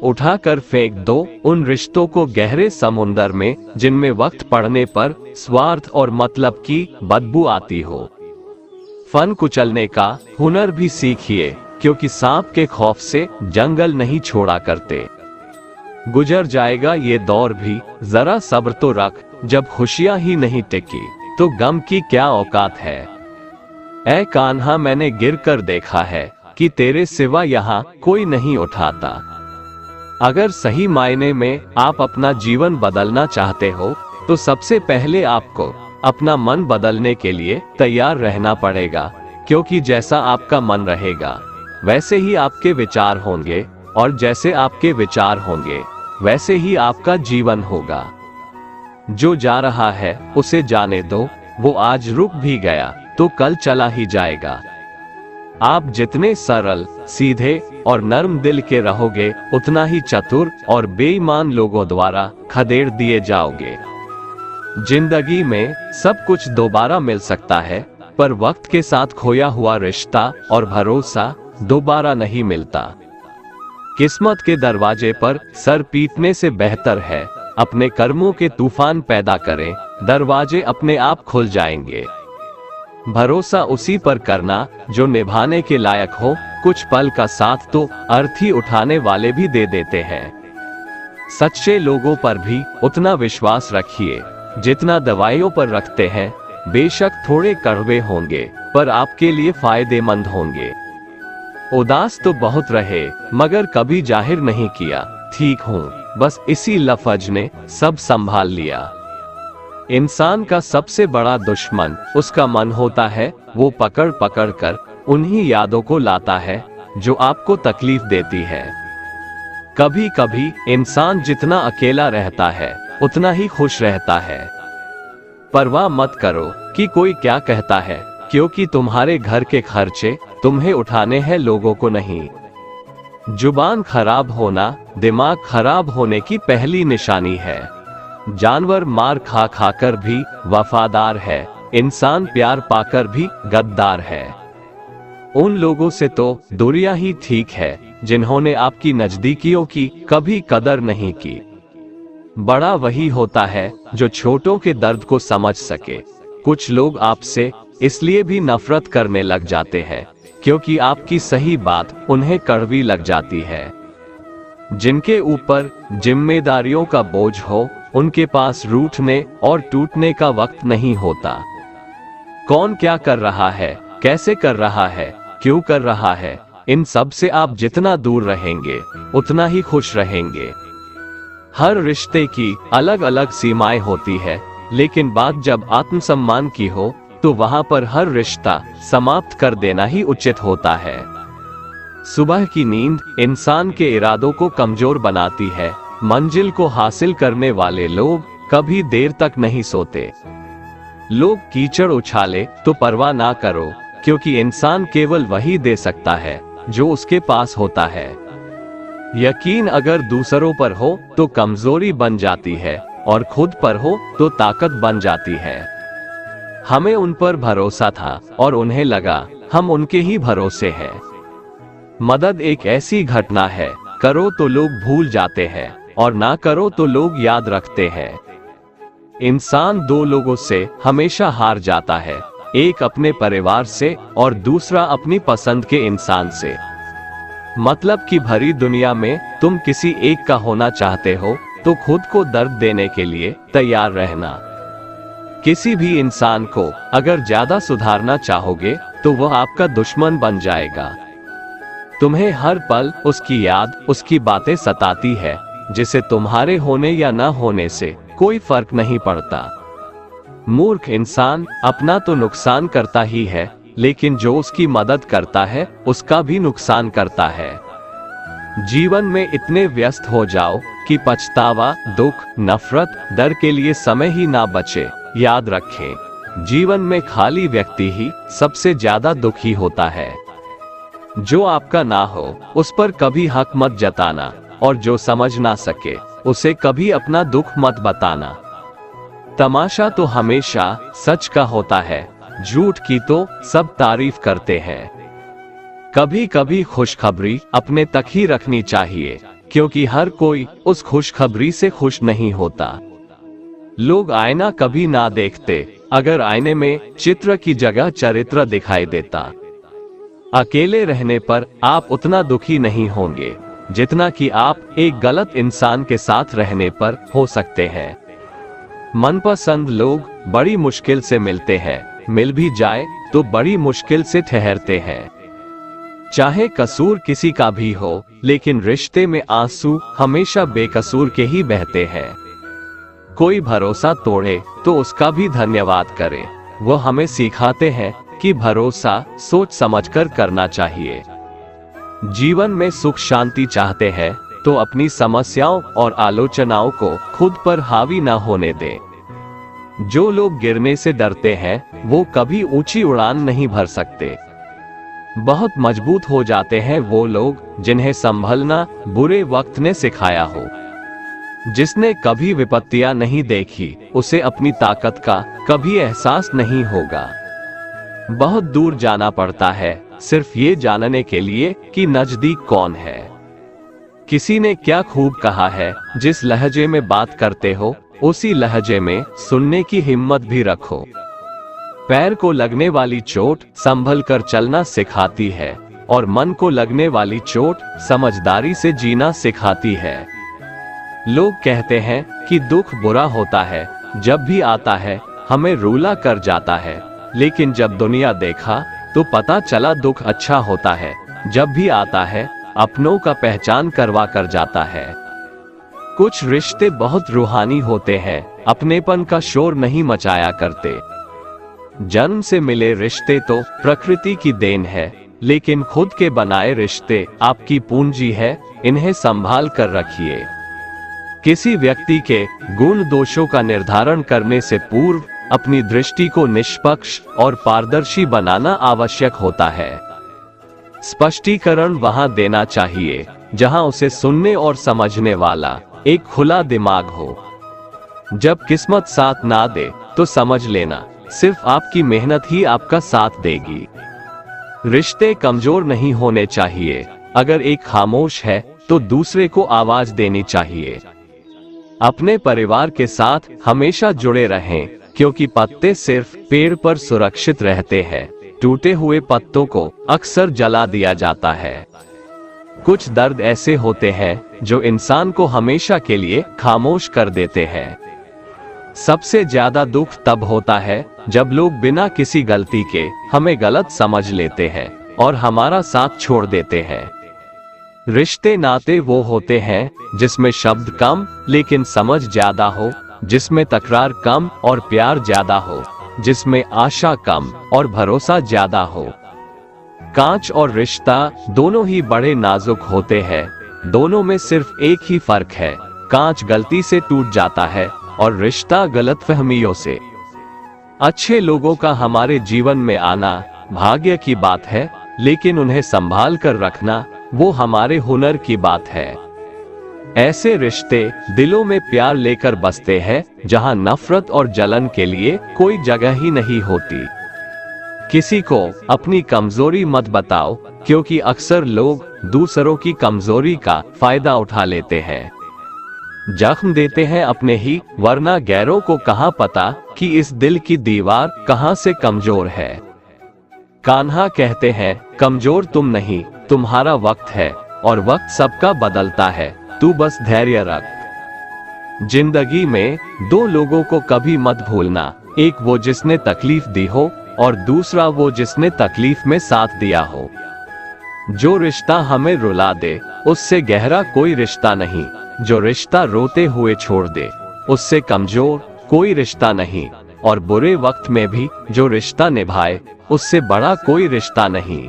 उठाकर फेंक दो उन रिश्तों को गहरे समुंदर में जिनमें वक्त पड़ने पर स्वार्थ और मतलब की बदबू आती हो। फन कुचलने का हुनर भी सीखिए, क्योंकि सांप के खौफ से जंगल नहीं छोड़ा करते। गुजर जाएगा ये दौर भी, जरा सब्र तो रख, जब खुशियां ही नहीं टिकी तो गम की क्या औकात है। ऐ कान्हा मैंने गिर कर देखा है कि तेरे सिवा यहाँ कोई नहीं उठाता। अगर सही मायने में आप अपना जीवन बदलना चाहते हो तो सबसे पहले आपको अपना मन बदलने के लिए तैयार रहना पड़ेगा, क्योंकि जैसा आपका मन रहेगा वैसे ही आपके विचार होंगे, और जैसे आपके विचार होंगे वैसे ही आपका जीवन होगा। जो जा रहा है उसे जाने दो, वो आज रुक भी गया तो कल चला ही जाएगा। आप जितने सरल, सीधे और नर्म दिल के रहोगे उतना ही चतुर और बेईमान लोगों द्वारा खदेड़ दिए जाओगे। जिंदगी में सब कुछ दोबारा मिल सकता है, पर वक्त के साथ खोया हुआ रिश्ता और भरोसा दोबारा नहीं मिलता। किस्मत के दरवाजे पर सर पीटने से बेहतर है अपने कर्मों के तूफान पैदा करें, दरवाजे अपने आप खुल जाएंगे। भरोसा उसी पर करना जो निभाने के लायक हो, कुछ पल का साथ तो अर्थी उठाने वाले भी दे देते हैं। सच्चे लोगों पर भी उतना विश्वास रखिए जितना दवाइयों पर रखते हैं। बेशक थोड़े कड़वे होंगे पर आपके लिए फायदेमंद होंगे। उदास तो बहुत रहे मगर कभी जाहिर नहीं किया ठीक हूँ, बस इसी लफ्ज ने सब संभाल लिया। इंसान का सबसे बड़ा दुश्मन उसका मन होता है। वो पकड़ पकड़ कर उन्हीं यादों को लाता है जो आपको तकलीफ देती है। कभी कभी इंसान जितना अकेला रहता है उतना ही खुश रहता है। परवाह मत करो कि कोई क्या कहता है, क्योंकि तुम्हारे घर के खर्चे तुम्हें उठाने हैं, लोगों को नहीं। जुबान खराब होना दिमाग खराब होने की पहली निशानी है। जानवर मार खा खाकर भी वफादार है, इंसान प्यार पाकर भी गद्दार है। उन लोगों से तो दूरियां ही ठीक है जिन्होंने आपकी नजदीकियों की कभी कदर नहीं की। बड़ा वही होता है जो छोटों के दर्द को समझ सके। कुछ लोग आपसे इसलिए भी नफरत करने लग जाते हैं क्योंकि आपकी सही बात उन्हें कड़वी लग जाती है। जिनके ऊपर जिम्मेदारियों का बोझ हो उनके पास रूठने और टूटने का वक्त नहीं होता। कौन क्या कर रहा है, कैसे कर रहा है, क्यों कर रहा है, इन सब से आप जितना दूर रहेंगे उतना ही खुश रहेंगे। हर रिश्ते की अलग अलग सीमाएं होती है, लेकिन बात जब आत्मसम्मान की हो तो वहां पर हर रिश्ता समाप्त कर देना ही उचित होता है। सुबह की नींद इंसान के इरादों को कमजोर बनाती है। मंजिल को हासिल करने वाले लोग कभी देर तक नहीं सोते। लोग कीचड़ उछाले तो परवाह ना करो, क्योंकि इंसान केवल वही दे सकता है जो उसके पास होता है। यकीन अगर दूसरों पर हो तो कमजोरी बन जाती है, और खुद पर हो तो ताकत बन जाती है। हमें उन पर भरोसा था और उन्हें लगा हम उनके ही भरोसे हैं। मदद एक ऐसी घटना है, करो तो लोग भूल जाते हैं और ना करो तो लोग याद रखते हैं। इंसान दो लोगों से हमेशा हार जाता है, एक अपने परिवार से और दूसरा अपनी पसंद के इंसान से। मतलब की भरी दुनिया में तुम किसी एक का होना चाहते हो तो खुद को दर्द देने के लिए तैयार रहना। किसी भी इंसान को अगर ज्यादा सुधारना चाहोगे तो वह आपका दुश्मन बन जाएगा। तुम्हें हर पल उसकी याद, उसकी बातें सताती है, जिसे तुम्हारे होने या न होने से कोई फर्क नहीं पड़ता। मूर्ख इंसान अपना तो नुकसान करता ही है, लेकिन जो उसकी मदद करता है उसका भी नुकसान करता है। जीवन में इतने व्यस्त हो जाओ कि पछतावा, दुख, नफरत, डर के लिए समय ही ना बचे। याद रखें, जीवन में खाली व्यक्ति ही सबसे ज्यादा दुखी होता है। जो आपका ना हो उस पर कभी हक मत जताना, और जो समझ ना सके उसे कभी अपना दुख मत बताना। तमाशा तो हमेशा सच का होता है, झूठ की तो सब तारीफ करते हैं। कभी कभी खुशखबरी अपने तक ही रखनी चाहिए, क्योंकि हर कोई उस खुशखबरी से खुश नहीं होता। लोग आईना कभी ना देखते अगर आईने में चित्र की जगह चरित्र दिखाई देता। अकेले रहने पर आप उतना दुखी नहीं होंगे जितना कि आप एक गलत इंसान के साथ रहने पर हो सकते हैं। मनपसंद लोग बड़ी मुश्किल से मिलते हैं, मिल भी जाए तो बड़ी मुश्किल से ठहरते हैं। चाहे कसूर किसी का भी हो, लेकिन रिश्ते में आंसू हमेशा बेकसूर के ही बहते हैं। कोई भरोसा तोड़े तो उसका भी धन्यवाद करें। वो हमें सिखाते हैं कि भरोसा सोच समझकर करना चाहिए। जीवन में सुख शांति चाहते हैं तो अपनी समस्याओं और आलोचनाओं को खुद पर हावी न होने दें। जो लोग गिरने से डरते हैं वो कभी ऊंची उड़ान नहीं भर सकते। बहुत मजबूत हो जाते हैं वो लोग जिन्हें संभलना बुरे वक्त ने सिखाया हो। जिसने कभी विपत्तियां नहीं देखी उसे अपनी ताकत का कभी एहसास नहीं होगा। बहुत दूर जाना पड़ता है सिर्फ ये जानने के लिए कि नजदीक कौन है। किसी ने क्या खूब कहा है, जिस लहजे में बात करते हो उसी लहजे में सुनने की हिम्मत भी रखो। पैर को लगने वाली चोट संभल कर चलना सिखाती है और मन को लगने वाली चोट समझदारी से जीना सिखाती है। लोग कहते हैं कि दुख बुरा होता है, जब भी आता है हमें रूला कर जाता है, लेकिन जब दुनिया देखा तो पता चला दुख अच्छा होता है। जब भी आता है अपनों का पहचान करवा कर जाता है। कुछ रिश्ते बहुत रूहानी होते हैं, अपनेपन का शोर नहीं मचाया करते। जन्म से मिले रिश्ते तो प्रकृति की देन है, लेकिन खुद के बनाए रिश्ते आपकी पूंजी है, इन्हें संभाल कर रखिए। किसी व्यक्ति के गुण दोषों का निर्धारण करने से पूर्व अपनी दृष्टि को निष्पक्ष और पारदर्शी बनाना आवश्यक होता है। स्पष्टीकरण वहां देना चाहिए जहां उसे सुनने और समझने वाला एक खुला दिमाग हो। जब किस्मत साथ ना दे तो समझ लेना सिर्फ आपकी मेहनत ही आपका साथ देगी। रिश्ते कमजोर नहीं होने चाहिए। अगर एक खामोश है तो दूसरे को आवाज देनी चाहिए। अपने परिवार के साथ हमेशा जुड़े रहें, क्योंकि पत्ते सिर्फ पेड़ पर सुरक्षित रहते हैं। टूटे हुए पत्तों को अक्सर जला दिया जाता है। कुछ दर्द ऐसे होते हैं जो इंसान को हमेशा के लिए खामोश कर देते हैं। सबसे ज्यादा दुख तब होता है जब लोग बिना किसी गलती के हमें गलत समझ लेते हैं और हमारा साथ छोड़ देते हैं। रिश्ते नाते वो होते हैं जिसमें शब्द कम लेकिन समझ ज्यादा हो, जिसमें तकरार कम और प्यार ज्यादा हो, जिसमें आशा कम और भरोसा ज्यादा हो। कांच और रिश्ता दोनों ही बड़े नाजुक होते हैं। दोनों में सिर्फ एक ही फर्क है, कांच गलती से टूट जाता है और रिश्ता गलतफहमियों से। अच्छे लोगों का हमारे जीवन में आना भाग्य की बात है, लेकिन उन्हें संभाल कर रखना वो हमारे हुनर की बात है। ऐसे रिश्ते दिलों में प्यार लेकर बसते हैं जहां नफरत और जलन के लिए कोई जगह ही नहीं होती। किसी को अपनी कमजोरी मत बताओ, क्योंकि अक्सर लोग दूसरों की कमजोरी का फायदा उठा लेते हैं। जख्म देते हैं अपने ही, वरना गैरों को कहां पता कि इस दिल की दीवार कहां से कमजोर है। कान्हा कहते हैं, कमजोर तुम नहीं, तुम्हारा वक्त है और वक्त सबका बदलता है, तू बस धैर्य रख। जिंदगी में दो लोगों को कभी मत भूलना, एक वो जिसने तकलीफ दी हो और दूसरा वो जिसने तकलीफ में साथ दिया हो। जो रिश्ता हमें रुला दे उससे गहरा कोई रिश्ता नहीं, जो रिश्ता रोते हुए छोड़ दे उससे कमजोर कोई रिश्ता नहीं, और बुरे वक्त में भी जो रिश्ता निभाए उससे बड़ा कोई रिश्ता नहीं।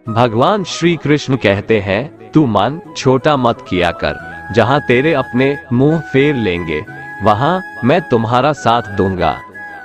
भगवान श्री कृष्ण कहते हैं, तू मन छोटा मत किया कर, जहां तेरे अपने मुंह फेर लेंगे वहां मैं तुम्हारा साथ दूंगा।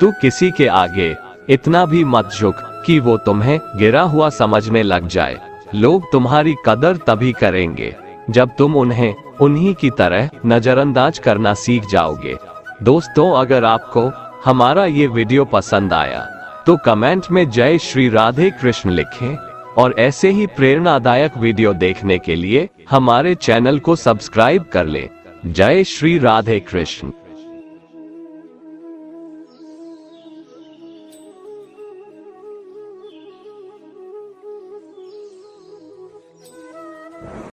तू किसी के आगे इतना भी मत झुक कि वो तुम्हें गिरा हुआ समझने लग जाए। लोग तुम्हारी कदर तभी करेंगे जब तुम उन्हें उन्हीं की तरह नजरअंदाज करना सीख जाओगे। दोस्तों, अगर आपको हमारा ये वीडियो पसंद आया तो कमेंट में जय श्री राधे कृष्ण लिखें और ऐसे ही प्रेरणादायक वीडियो देखने के लिए हमारे चैनल को सब्सक्राइब कर लें। जय श्री राधे कृष्ण।